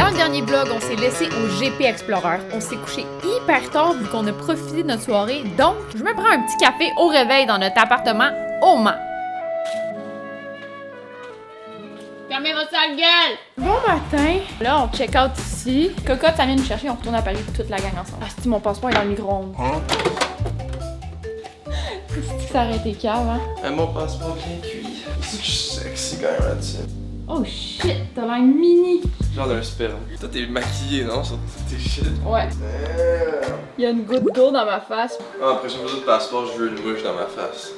Dans le dernier vlog, on s'est laissé au GP Explorer. On s'est couché hyper tard vu qu'on a profité de notre soirée, donc je me prends un petit café au réveil dans notre appartement au Mans. Fermez votre sale gueule! Bon matin! Là, on check out ici. Cocotte, ça vient nous chercher, on retourne à Paris toute la gang ensemble. Ah, si mon passeport est dans le micro-ondes. C'est que ça aurait été cave, hein? Mon passeport bien cuit. C'est que je suis sexy quand même là-dessus. Oh shit, t'as l'air mini! Genre d'un sperme. Toi t'es maquillé, non? Sur tes shit. Ouais. Il y a une goutte d'eau dans ma face. Ah, prochaine photo de passeport, je veux une mouche dans ma face.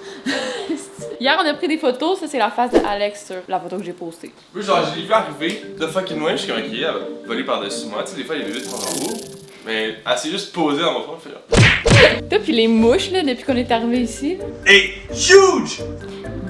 Hier, on a pris des photos, ça c'est la face de Alex sur la photo que j'ai postée. Oui, genre, je l'ai vu arriver de fucking loin, je suis comme ok, elle va voler par-dessus moi. Tu sais, des fois, il y a des vitres en haut. Mais elle s'est juste posée dans mon front, fait là. Toi, puis les mouches, là, depuis qu'on est arrivé ici. Hey, huge!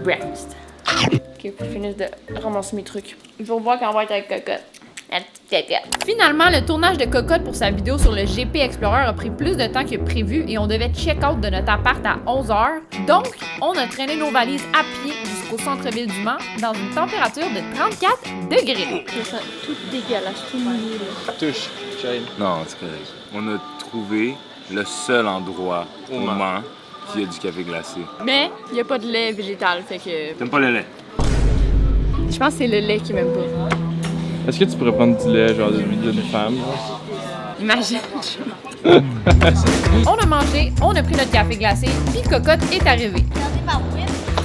Breakfast. Ok, faut que je finisse de ramasser mes trucs. Il faut voir quand on va être avec Cocotte. La petite Cocotte. Finalement, le tournage de Cocotte pour sa vidéo sur le GP Explorer a pris plus de temps que prévu et on devait check-out de notre appart à 11h. Donc, on a traîné nos valises à pied jusqu'au centre-ville du Mans dans une température de 34 degrés. C'est tout dégueulasse, tout mouillé, là. Touche, chérie. Non, c'est correct. On a trouvé le seul endroit au Mans qui a du café glacé. Mais, il n'y a pas de lait végétal, fait que... T'aimes pas le lait? Je pense que c'est le lait qui m'aime pas. Est-ce que tu pourrais prendre du lait, genre d'une femme? Imagine. On a mangé, on a pris notre café glacé, puis Cocotte est arrivée.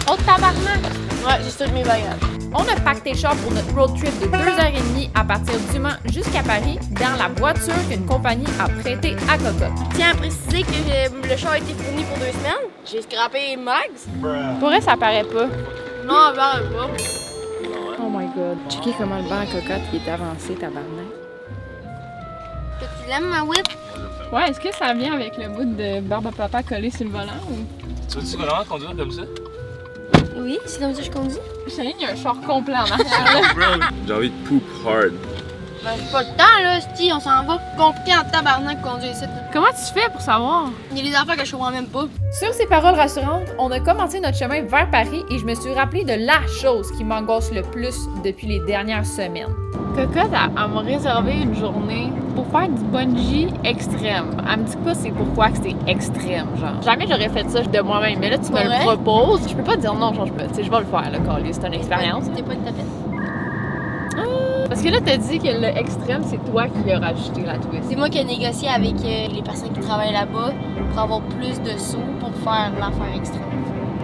Oh tabarnak! Ouais, j'ai toutes mes bagages. On a pacté char pour notre road trip de 2h30 à partir du Mans jusqu'à Paris dans la voiture qu'une compagnie a prêtée à Cocotte. Tiens à préciser que le char a été fourni pour 2 semaines. J'ai scrappé Max. Pour elle, ça paraît pas. Non, elle paraît pas. Oh my god. Checkez comment le banc à Cocotte il est avancé, tabarnak. Tu l'aimes, ma whip? Ouais, est-ce que ça vient avec le bout de barbe à papa collé sur le volant ou... Tu veux-tu vraiment conduire comme ça? Oui, c'est comme ça que je conduis. Chérie, il y a un char complet en arrière là. J'ai envie de poop hard. Ben, c'est pas le temps, là, sti, on s'en va compliqué en tabarnak conduire ici. Comment tu fais pour savoir? Il y a des affaires que je comprends même pas. Sur ces paroles rassurantes, on a commencé notre chemin vers Paris et je me suis rappelé de la chose qui m'angoisse le plus depuis les dernières semaines. Cocotte, elle m'a réservé une journée pour faire du bungee extrême. Elle me dit pas c'est pourquoi que c'est extrême, genre. Jamais j'aurais fait ça de moi-même, mais là tu me Ouais. le proposes. Je peux pas te dire non, genre je peux, tu sais, je vais le faire, là, Carly, c'est une expérience. T'es pas une tapette. Parce que là, t'as dit que le extrême, c'est toi qui as rajouté la twist. C'est moi qui ai négocié avec les personnes qui travaillent là-bas pour avoir plus de sous pour faire l'affaire extrême.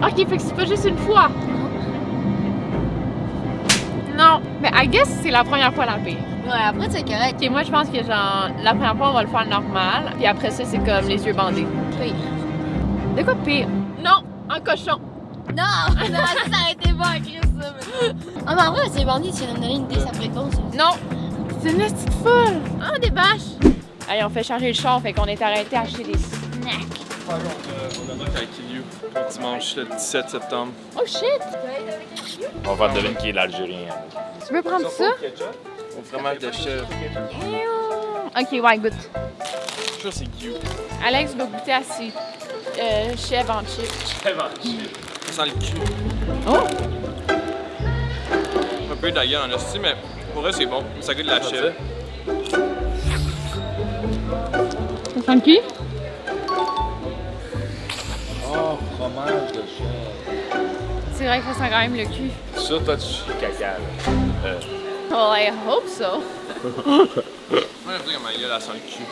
Ok, fait que c'est pas juste une fois. Non, mais I guess c'est la première fois la pire. Ouais, après c'est correct. Ok, moi je pense que genre, la première fois on va le faire normal, puis après ça c'est comme les yeux bandés. Pire. De quoi pire? Non, un cochon. Non, ça aurait été bon à écrire ça. Ah, mais en vrai, c'est bandit, tu viens de me donner une idée, ça pourrait être bon, ça. Non, c'est une petite folle. Ah, des bâches. Allez, on fait charger le char, fait qu'on est arrêté à acheter des snacks. On a notre avec Iliu, dimanche le 17 septembre. Oh shit! On va deviner qui est l'Algérien. Tu veux prendre ça? Au fromage de chèvre. Ok, ouais, goûte. Je suis sûr que c'est cute. Alex va goûter à ses chèvres en chips. Ça sent le cul. Oh! Un peu de la gueule en hostie, mais pour eux c'est bon. Ça goûte de la chèvre. Ça sent le cul? Oh, fromage de chèvre. C'est vrai que ça sent quand même le cul. Ça, toi, tu suis caca, là. Well, I hope so. Moi j'aime dire que ma gueule elle sent le cul.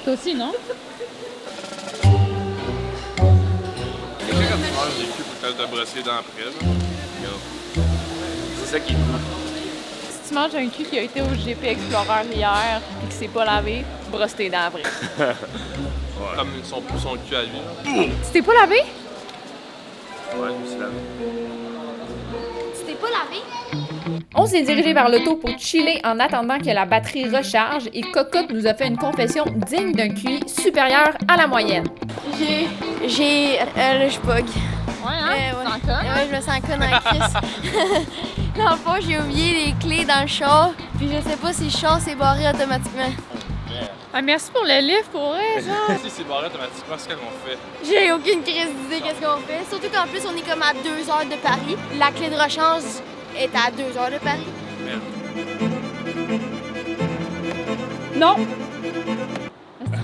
Toi aussi, non? C'est sûr quand tu manges des culs pour te brosser les dents après là. Regarde. C'est ça qui est cool. Si tu manges un cul qui a été au GP Explorer hier et qui s'est pas lavé, brosse tes dents après. Comme son cul à lui. Tu t'es pas lavé? Ouais, c'est la Tu t'es pas lavé? On s'est dirigé vers l'auto pour chiller en attendant que la batterie recharge et Cocotte nous a fait une confession digne d'un QI supérieur à la moyenne. Là, je bug. Ouais, hein? Ouais. Ouais, je me sens conne en crise. Dans le fond, j'ai oublié les clés dans le char, puis je sais pas si le char s'est barré automatiquement. Ah, merci pour le livre, pour vrai, genre. Si c'est barré automatiquement, c'est qu'est-ce qu'on fait? J'ai aucune crise d'idée qu'est-ce qu'on fait. Surtout qu'en plus, on est comme à 2 heures de Paris. La clé de rechange est à 2 heures de Paris. Merde. Non!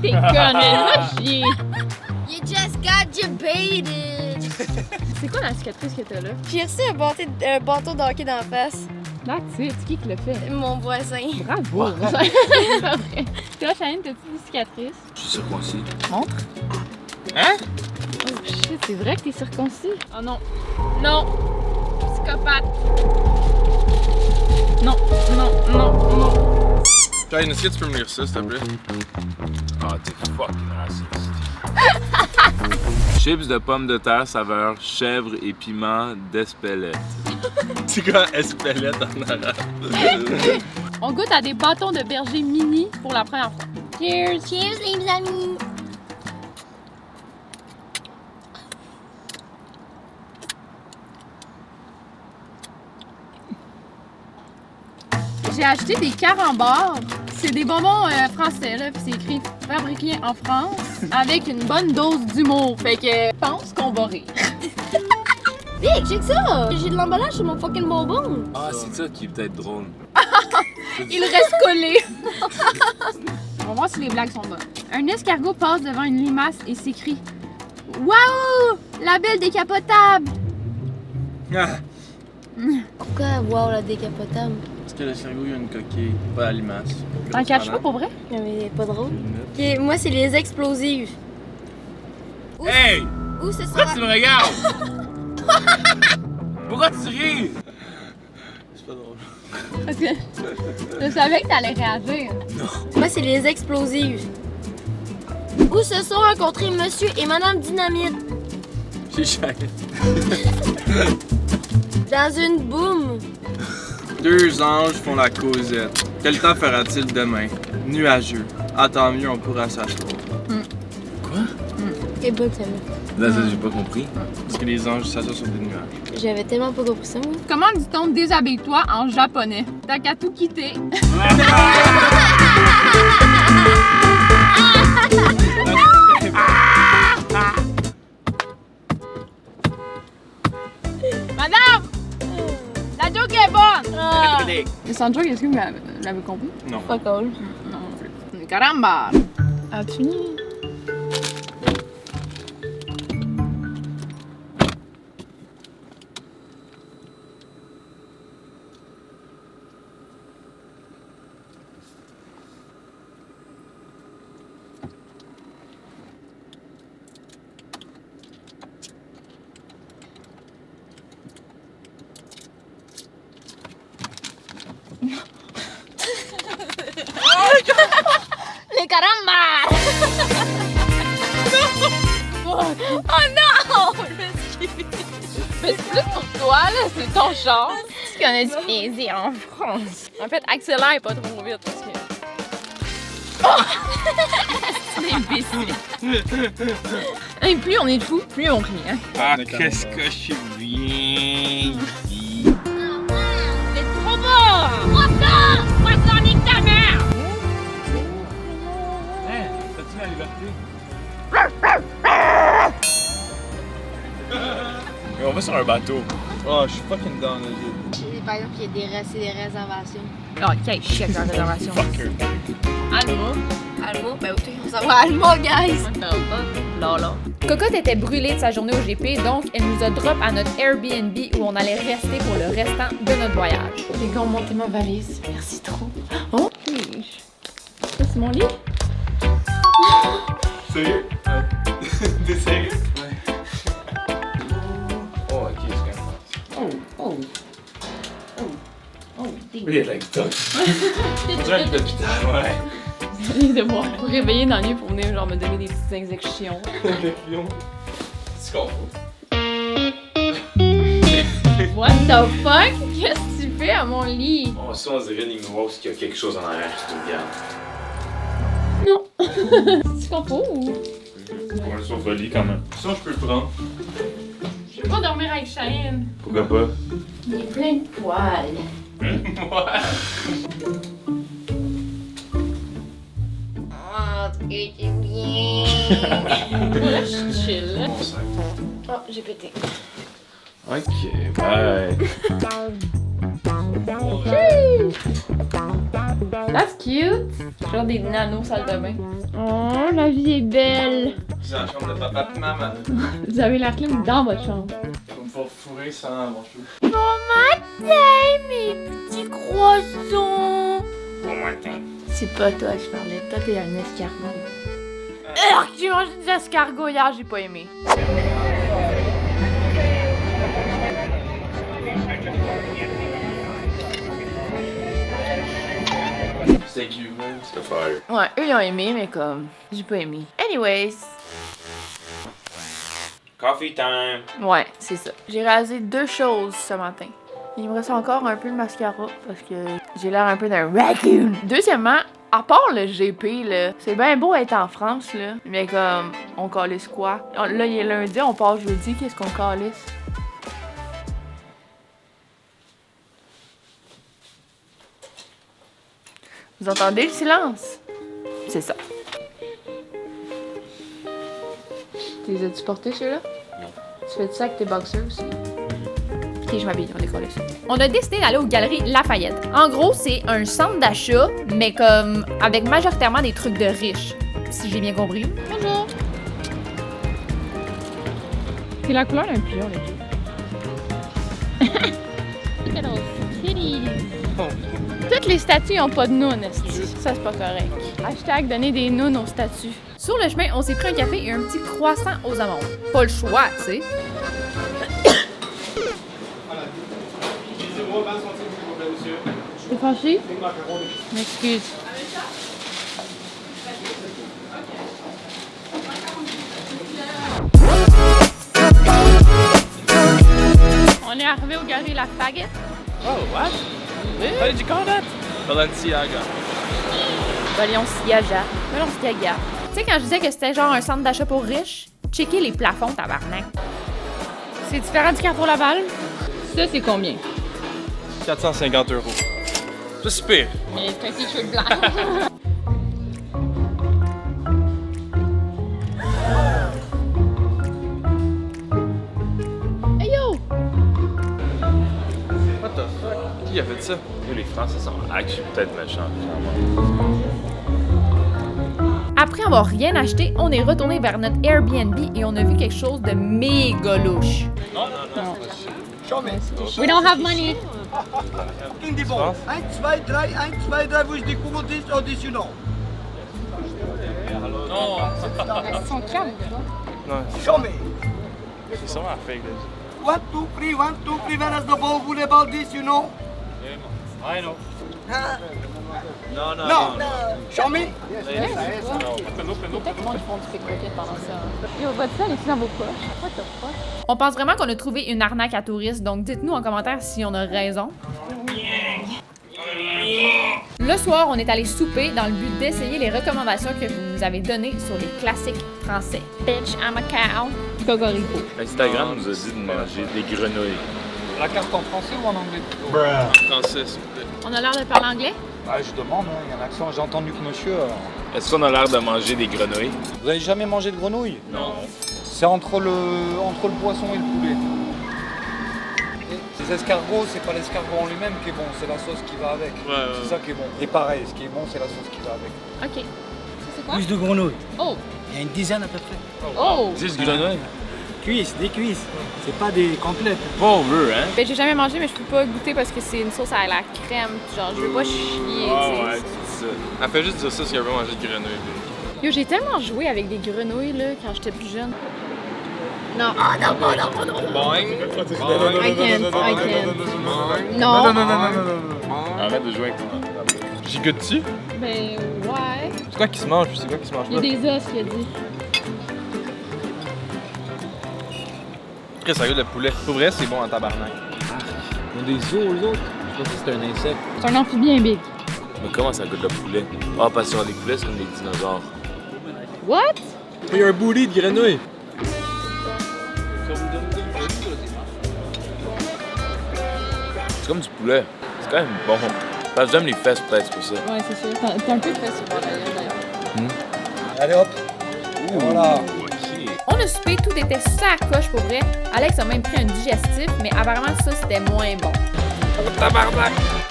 T'es conne, va chier! You just got you baited! C'est quoi la cicatrice que t'as là? J'ai reçu un bâton de hockey dans la face. Là, tu sais, qui l'a fait? Mon voisin. Bravo! C'est pas vrai. Toi, Cheyenne, t'as-tu des cicatrices? Je suis circoncis. Montre. Hein? Oh shit, c'est vrai que t'es circoncis? Oh non. Non! Psychopathe! Non, non, non, non. Cheyenne, est-ce que tu peux me lire ça, s'il te plaît? Ah, t'es fucking raciste. Chips de pommes de terre saveur chèvre et piment d'Espelette. C'est quoi Espelette en arabe? On goûte à des bâtons de berger mini pour la première fois. Cheers! Cheers, les amis! J'ai acheté des carambars. C'est des bonbons français, là, puis c'est écrit fabriqué en France avec une bonne dose d'humour. Fait que je pense qu'on va rire. Vic, check ça! J'ai de l'emballage sur mon fucking bonbon! Ah, c'est ça qui est peut-être drôle. Il reste collé. On va voir si les blagues sont bonnes. Un escargot passe devant une limace et s'écrie « Waouh! La belle décapotable! Ah! Pourquoi, wow, la décapotable? Parce que le cerveau, il y a une coquille, pas la limace. » T'en caches pas pour vrai? Non, mais pas drôle. Ok, moi, c'est les explosives. Hey! Où ce Pourquoi sera... tu me regardes? Pourquoi tu ris? C'est pas drôle. Parce que je savais que t'allais réagir. Moi, c'est les explosives. Où se sont rencontrés Monsieur et Madame Dynamite? J'ai Cheyenne. Dans une boum. Deux anges font la causette. Quel temps fera-t-il demain? Nuageux. Ah, tant mieux, on pourra s'asseoir. Quelle bonne celle-là. Là, ça, j'ai pas compris. Parce que les anges s'assoient sur des nuages. J'avais tellement pas compris ça, moi. Comment dit-on déshabille-toi en japonais? T'as qu'à tout quitter. Madame! La joke est bonne! Mais sans joke, est-ce que vous l'avez compris? Non. Pas cool. Non non plus. Caramba! As-tu fini? Les caramba! Oh non! Mais c'est plus pour toi, là, c'est ton char. Tu connais du plaisir en France. En fait, accélère pas trop vite parce que. C'est imbécile. Et plus on est de fous, plus on rit, hein. Ah, qu'est-ce que je suis bien ici. C'est trop bon! Poisson, nique ta mère! Hein? T'as-tu la liberté? Et on va sur un bateau. Oh, je suis fucking down, là. Par exemple, il y a des réservations. Ok, check la réservation. Fucker. Alma. Almo? Ben, oui, on s'en va à Almo, guys! Lala. Cocotte était brûlée de sa journée au GP, donc elle nous a drop à notre Airbnb où on allait rester pour le restant de notre voyage. Les gars ont monté ma valise. Merci trop. Oh! Ça, c'est mon lit? Sérieux? T'es sérieux? Ouais. Oh, ok, c'est quand même. Oh. Il est like ça. On dirait un lit d'hôpital, ouais. J'ai devoir me réveiller dans la nuit pour venir genre me donner des petites injections. Le client. Tu comprends? What the fuck? Qu'est-ce que tu fais à mon lit? Oh, ça, on dirait une grosse qu'il y a quelque chose en arrière qui te regarde. Non. Tu comprends ou? Ouais, sur le lit quand même. Ça, je peux le prendre. Je vais pas dormir avec Cheyenne. Pourquoi pas? Il est plein de poils. Ouais. Oh, c'est bien! Là, je suis chill. Bon sac. Oh, j'ai pété. Ok, bye. That's cute! Genre des nanos salles de bain. Oh, la vie est belle! C'est la chambre de papa et maman. Vous avez la clim dans votre chambre. On me faire fourrer sans mon cheveu. Bon matin, mes petits croissants! Bon matin. C'est pas toi que je parlais, toi t'es un escargot. J'ai mangé des escargots hier, j'ai pas aimé. C'est aigu, même. C'est fire. Ouais, eux ils ont aimé, mais comme, j'ai pas aimé. Anyways, Coffee time. ouais, c'est ça. J'ai rasé 2 choses ce matin. Il me reste encore un peu de mascara parce que j'ai l'air un peu d'un raccoon. Deuxièmement, à part le GP, là, c'est bien beau être en France, là, mais comme, on calisse quoi? Là, il est lundi, on part jeudi, qu'est-ce qu'on calisse? Vous entendez le silence? C'est ça. Tu les as-tu portés, ceux-là? Non. Tu fais ça avec tes boxers aussi? Ok, je m'habille, on décolle ça. On a décidé d'aller aux Galeries Lafayette. En gros, c'est un centre d'achat, mais comme avec majoritairement des trucs de riches. Si j'ai bien compris. Bonjour! C'est la couleur d'un pigeon, les Toutes les statues n'ont pas de nounes, esti. Ça, c'est pas correct. Hashtag donner des nounes aux statues. Sur le chemin, on s'est pris un café et un petit croissant aux amandes. Pas le choix, tu sais. T'es fâché? M'excuse. On est arrivé aux Galeries Lafayette. Oh, what? How did you call that? Balenciaga. Balenciaga. Balenciaga. Tu sais, quand je disais que c'était genre un centre d'achat pour riches, checker les plafonds, tabarnak. C'est différent du Carrefour Laval? Ça, c'est combien? 450 €. C'est super. Mais c'est un t-shirt blanc. Hey yo! What the fuck? Qui a fait ça? Les Français sont actually peut-être méchants. Après avoir rien acheté, on est retourné vers notre Airbnb et on a vu quelque chose de méga louche. Non. We don't have money. In die Ball. 1, 2, 3, 1, 2, 3, wo ist die Kugel ist, auditional. Show me. C'est sûrement fake, là. 1, 2, 3, 1, 2, 3, where is the ball, who the ball this, you know? I know. Huh? Non. No. Show me. On pense vraiment qu'on a trouvé une arnaque à touristes, donc dites-nous en commentaire si on a raison. Le soir, on est allé souper dans le but d'essayer les recommandations que vous nous avez données sur les classiques français. Bitch, I'm a cow. Cocorico. Instagram nous a dit de manger des grenouilles. La carte en français ou en anglais? Français, s'il vous plaît. On a l'air de parler anglais? Ah, je demande, hein, il y a un accent. J'ai entendu que monsieur. Est-ce qu'on a l'air de manger des grenouilles? Vous avez jamais mangé de grenouille? Non. C'est entre le poisson et le poulet. Les escargots, c'est pas l'escargot en lui-même qui est bon, c'est la sauce qui va avec. C'est ça qui est bon. Et pareil, ce qui est bon, c'est la sauce qui va avec. Ok. C'est quoi? Plus de grenouilles. Oh! Il y a une dizaine à peu près. Oh! 10 grenouilles? Cuisses, des cuisses. C'est pas des complètes. Pauvre, hein? Ben, j'ai jamais mangé, mais je peux pas goûter parce que c'est une sauce à la crème. Genre, je veux pas chier, Ah tu sais. ouais, c'est ça. Elle fait juste dire ça si elle veut manger de grenouilles. Yo, j'ai tellement joué avec des grenouilles, là, quand j'étais plus jeune. Non. Boing. I can't. Non. Arrête de jouer avec toi. J'y goûte-tu? Ben, ouais. C'est quoi qui se mange? C'est quoi qui se mange Il y a pas? des os, qu'il a dit. Chris, ça goûte le poulet. Pour vrai, c'est bon en tabarnak. Ils ont des os, eux autres. Je pensais que c'était un insecte. C'est un amphibien big. Mais comment ça goûte le poulet? Ah, parce que sur les poulets, c'est comme des dinosaures. What? Il y a un boulis de grenouille. C'est comme du poulet. C'est quand même bon. Parce que j'aime les fesses, peut-être, c'est pour ça. Ouais, c'est sûr. T'as un peu de fesses sur le bord d'ailleurs. Allez hop. Voilà. Ok. On a soupé, tout était ça à coche pour vrai. Alex a même pris un digestif, mais apparemment ça c'était moins bon.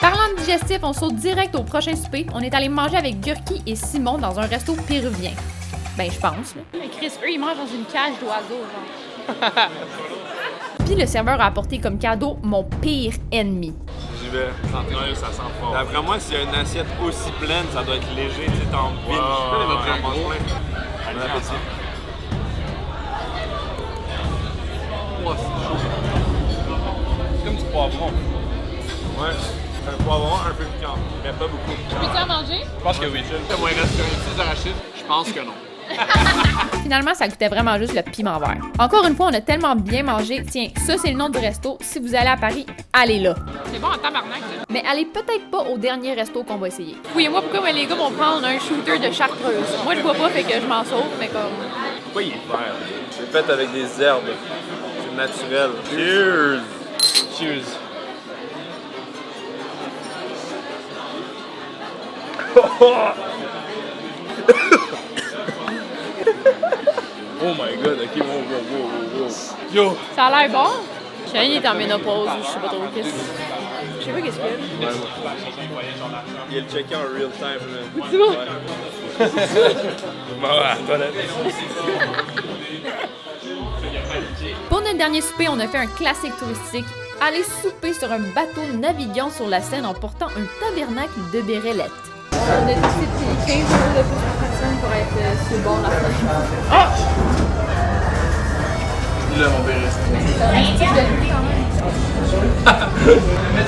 Parlant de digestif, on saute direct au prochain souper. On est allé manger avec Gurki et Simon dans un resto péruvien. Ben, je pense, là. Mais Chris, eux, ils mangent dans une cage d'oiseaux, genre. Puis le serveur a apporté comme cadeau mon pire ennemi. J'y vais. Ça sent fort. D'après moi, s'il y a une assiette aussi pleine, ça doit être léger, tu sais, t'en binge. Bon appétit. Oh, c'est chaud. C'est comme du poivron. Ouais. Un poivron, un peu piquant, mais pas beaucoup. Peux-tu en manger? Je pense que oui. C'est moins restaurantif d'arachide? Je pense que non. Finalement, ça goûtait vraiment juste le piment vert. Encore une fois, on a tellement bien mangé. Tiens, ça, c'est le nom du resto. Si vous allez à Paris, allez là. C'est bon en tabarnak, ça. Mais allez peut-être pas au dernier resto qu'on va essayer. Oui, moi, pourquoi les gars vont prendre un shooter de chartreuse? Moi, je bois pas, fait que je m'en sauve, mais comme... Pourquoi il est vert? C'est fait avec des herbes. C'est naturel. Cheers! Cheers. Oh my god, ok, wow. Yo! Ça a l'air bon. Chien, il est en ménopause, je sais pas trop qu'est-ce. Je sais pas qu'est-ce qu'il y a. Il est le checké en real time, là. C'est bon? Bon, à la toilette. Pour notre dernier souper, on a fait un classique touristique. Aller souper sur un bateau naviguant sur la Seine en portant un tabernacle de Bérélette. On a décidé de payer 15 € de plus par personne pour être sur le bord de la fenêtre. Là, mon béret.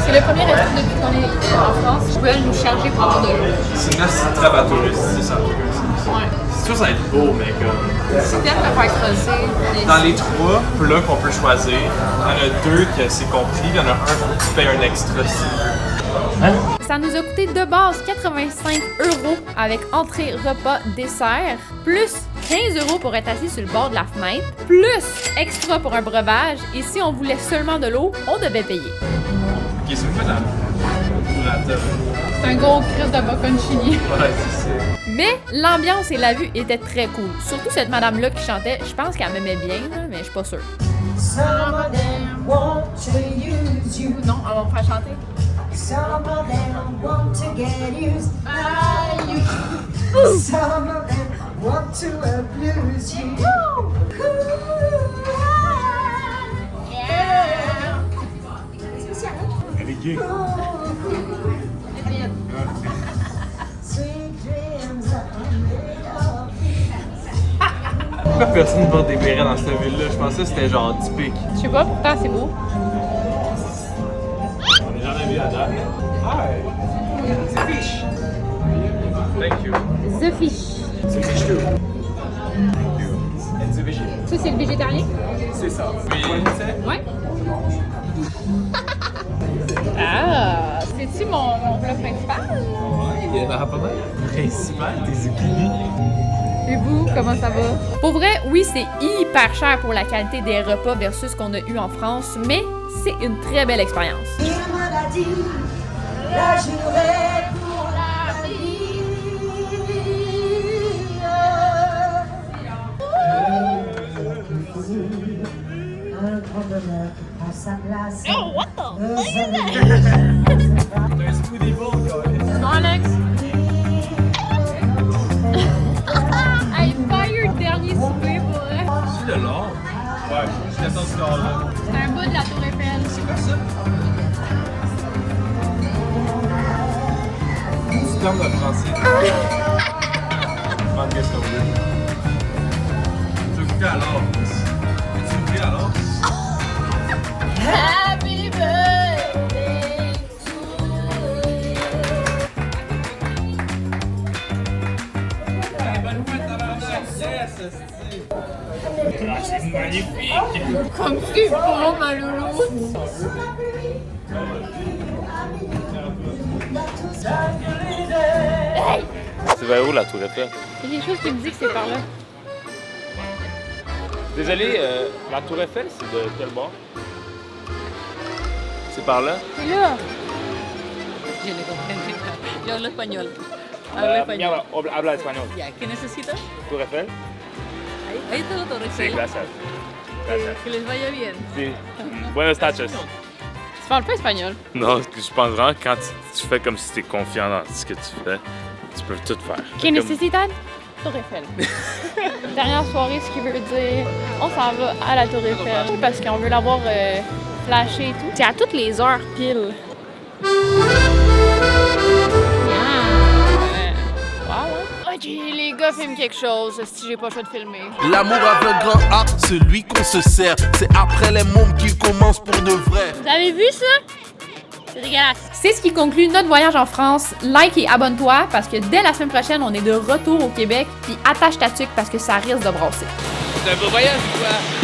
C'est le premier resto depuis qu'on est en France. Je pouvais nous charger pour avoir de l'eau. C'est une assez très bateau, c'est ça. Ouais. C'est sûr, ça va être beau, mais comme. C'est peut-être me faire creuser. Dans les 3 plats qu'on peut choisir, il y en a 2 que c'est compris, il y en a un que tu payes un extra si tu veux. Ça nous a coûté de base 85 € avec entrée, repas, dessert, plus 15 € pour être assis sur le bord de la fenêtre, plus extra pour un breuvage, et si on voulait seulement de l'eau, on devait payer. Ok, c'est une la C'est un gros crise de bocconcini. Ouais, c'est ça. Mais l'ambiance et la vue étaient très cool. Surtout cette madame-là qui chantait, je pense qu'elle m'aimait bien, là, mais je suis pas sûre. Some of them want to use you. Non, on va me faire chanter. Some of them want to get used by you. Some of them want to abuse you. Yeah. Elle est gay. Sweet dreams are made of. Pourquoi personne porte des bérets dans cette ville-là? Je pensais que c'était genre typique. Je sais pas, pourtant c'est beau. On n'est jamais vu à date. Hi! C'est fiche! Thank you. The Fish. C'est fiche too. Thank you. And the veggie. Ça, c'est le végétarien? C'est ça. Oui. Ouais. Ah, c'est-tu mon plat principal? Il y en aura pas mal. Principal, des zucchini. Et vous, comment ça va? Pour vrai, oui, c'est hyper cher pour la qualité des repas versus ce qu'on a eu en France, mais c'est une très belle expérience. Une maladie, la jurée pour la vie. Un grand bonheur qui prend sa place. Oh, what the Non, Alex? Hey, fire dernier souper pour vrai. C'est le long. Ouais, jusqu'à ton score là. C'est un bout de la Tour Eiffel. C'est quoi ça? C'est comme le français. Demande qu'est-ce qu'on veut. Tu veux goûter alors? Tu veux goûter alors? Happy birthday to you. C'est magnifique! Comme c'est bon, ma loulou. C'est vers où la Tour Eiffel? Il y a quelque chose qui me dit que c'est par là. Désolé, la Tour Eiffel, c'est de quel bord? C'est par là? C'est là. Je ne comprendo. Yo hablo español. Hablo español. Habla español. Ya, ¿qué necesitas? Tour Eiffel? Ahí está la Torre Sí, Eiffel. gracias. Gracias. Que les vaya bien. Sí. Buenas noches. Tu parles pas espagnol? Non, je pense vraiment que quand tu fais comme si t'es confiant dans ce que tu fais, tu peux tout faire. Que necesitan? Tour Eiffel. Dernière soirée, ce qui veut dire on s'en va à la Tour Eiffel parce qu'on veut l'avoir flashé et tout. C'est à toutes les heures pile. Ok, les gars filment quelque chose, si j'ai pas le choix de filmer. L'amour avec un grand A, celui qu'on se sert. C'est après les mômes qu'il commence pour de vrai. Vous avez vu ça? C'est dégueulasse. C'est ce qui conclut notre voyage en France. Like et abonne-toi parce que dès la semaine prochaine, on est de retour au Québec. Puis attache ta tuque parce que ça risque de brasser. C'est un beau voyage, quoi.